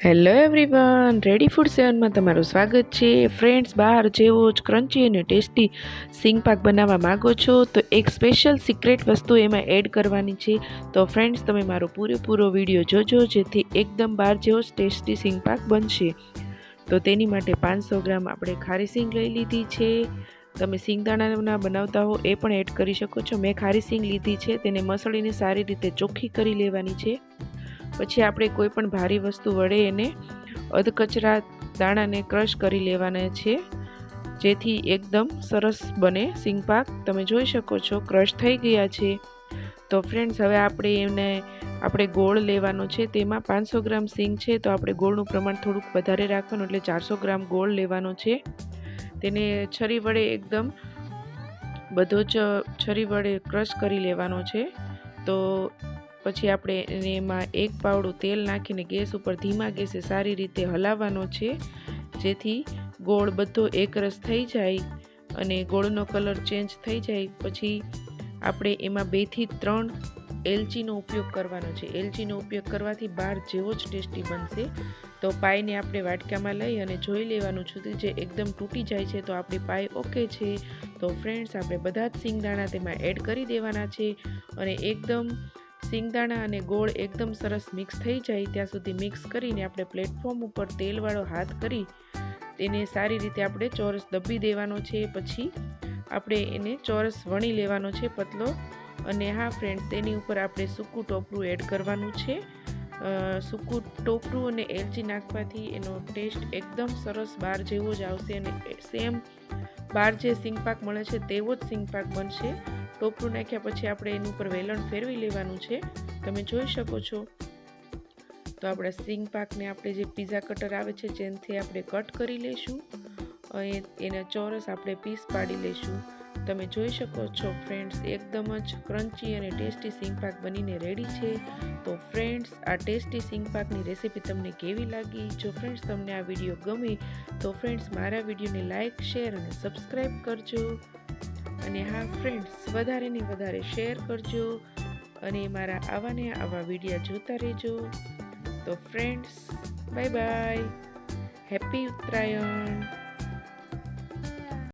Hello everyone, ready food 7 માં તમારું સ્વાગત છે। ફ્રેન્ડ્સ, બહાર જેવો જ ક્રન્ચી અને ટેસ્ટી સિંગ પાક બનાવવા માગો છો તો એક સ્પેશિયલ સિક્રેટ વસ્તુ એમાં એડ કરવાની છે। તો ફ્રેન્ડ્સ, તમે મારો પૂરેપૂરો વિડીયો જોજો જેથી એકદમ બહાર જેવો જ ટેસ્ટી સિંગ પાક બનશે। તો તેની માટે 500 ગ્રામ આપણે ખારી સિંગ લઈ લીધી છે। તમે સિંગદાણાના બનાવતા હો એ પણ એડ કરી શકો છો। મેં ખારી સિંગ લીધી છે, તેને મસળીને સારી રીતે ચોખ્ખી કરી લેવાની છે। પછી આપણે કોઈ પણ ભારી વસ્તુ વડે એને અધકચરા દાણાને ક્રશ કરી લેવાના છે જેથી એકદમ સરસ બને સિંગ પાક। તમે જોઈ શકો છો ક્રશ થઈ ગયા છે। તો ફ્રેન્ડ્સ, હવે આપણે ગોળ લેવાનો છે। તેમાં 500 ગ્રામ સિંગ છે તો આપણે ગોળનું પ્રમાણ થોડુંક વધારે રાખવાનું, એટલે 400 ગ્રામ ગોળ લેવાનો છે। તેને છરી વડે એકદમ બધો જ છરી વડે ક્રશ કરી લેવાનો છે। તો પછી આપણે એમાં એક પાવડું તેલ નાખીને ગેસ ઉપર ધીમા ગેસે સારી રીતે હલાવવાનો છે જેથી ગોળ બધો એકરસ થઈ જાય અને ગોળનો કલર ચેન્જ થઈ જાય। પછી આપણે એમાં 2 થી 3 એલચીનો ઉપયોગ કરવાનો છે। એલચીનો ઉપયોગ કરવાથી બહાર જેવો જ ટેસ્ટી બનશે। તો પાઈને આપણે વાટકામાં લઈ અને જોઈ લેવાનું છે, જે એકદમ તૂટી જાય છે તો આપણી પાઈ ઓકે છે। તો ફ્રેન્ડ્સ, આપણે બધા જ સિંગદાણા તેમાં એડ કરી દેવાના છે અને એકદમ સિંગદાણા અને ગોળ એકદમ સરસ મિક્સ થઈ જાય ત્યાં સુધી મિક્સ કરીને આપણે પ્લેટફોર્મ ઉપર તેલવાળો હાથ કરી તેને સારી રીતે આપણે ચોરસ દબી દેવાનો છે। પછી આપણે એને ચોરસ વણી લેવાનો છે પતલો। અને હા ફ્રેન્ડ્સ, તેની ઉપર આપણે સૂકું ટોપરું એડ કરવાનું છે। સૂકું ટોપરું અને એલચી નાખવાથી એનો ટેસ્ટ એકદમ સરસ બહાર જેવો જ આવશે અને સેમ બહાર જે સિંગ પાક મળે છે તેવો જ સિંગ પાક બનશે। ટોપરું નાખ્યા પછી આપણે એની ઉપર વેલણ ફેરવી લેવાનું છે। તમે જોઈ શકો છો। તો આપણા સિંગ પાકને આપણે જે પીઝા કટર આવે છે જેનાથી આપણે કટ કરી લઈશું અને એના ચોરસ આપણે પીસ પાડી લઈશું। તમે જોઈ શકો છો ફ્રેન્ડ્સ, એકદમ જ ક્રન્ચી અને ટેસ્ટી સિંગ પાક બનીને રેડી છે। તો ફ્રેન્ડ્સ, આ ટેસ્ટી સિંગ પાકની રેસીપી તમને કેવી લાગી? જો ફ્રેન્ડ્સ તમને આ વિડીયો ગમે તો ફ્રેન્ડ્સ મારા વિડીયોને લાઇક, શેર અને સબસ્ક્રાઈબ કરજો। અને હા ફ્રેન્ડ્સ, વધારે ને વધારે શેર કરજો અને મારા આવા વિડીયો જોતા રહેજો। તો friends, bye bye, happy Uttarayan.